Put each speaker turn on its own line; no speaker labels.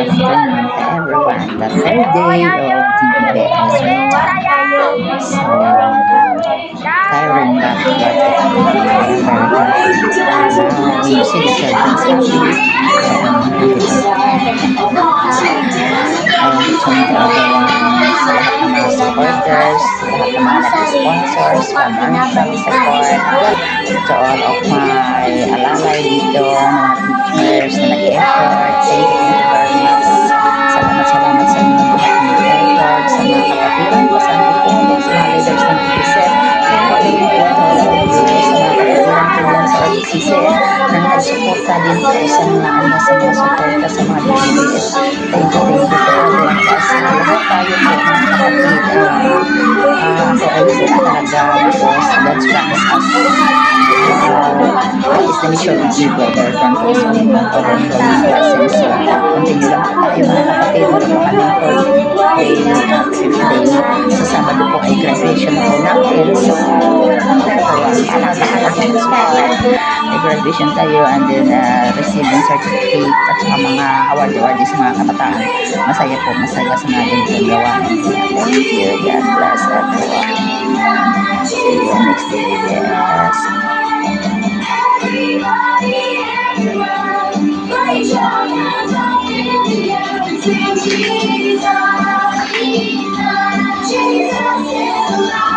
afternoon to everyone. The third day of DBS return. So, tiring but worth it. I'm very happy. Now, we see the children's happy. I am happy too. I want to thank everyone, sa lahat ng mga supporters, lahat ng mga nag-sponsors, financial support, to all of my alalay dito, mga teachers na nag-effort. Thank you very much. Salamat sa inyo lahat ng mga effort, sa mga kapatiran ko sa Antipolo, sa mga leaders ng TPSET. Thank you to all of you, sa mga kapatiran ko dyan sa RCC na nag-suporta din po sa mga suporta sa mga DBS. Thank you to everyone. Kasi lahat tayo po mga kapatid. Ako ay sila talaga because God's promise us. What is the mission of you, brother? From his own powerful blessings. So, continue lang po tayo mga kapatid. Meron pa kami day. Sa Sabado po ay graduation po natin. So, may graduation tayo and then receiving certificate at saka mga award sa mga kabataan. Masaya sa mga ganitong gawa. Thank you. God bless everyone. See you next day. Yes. Raise your hands up in the air to Jesus. Jesus is alive.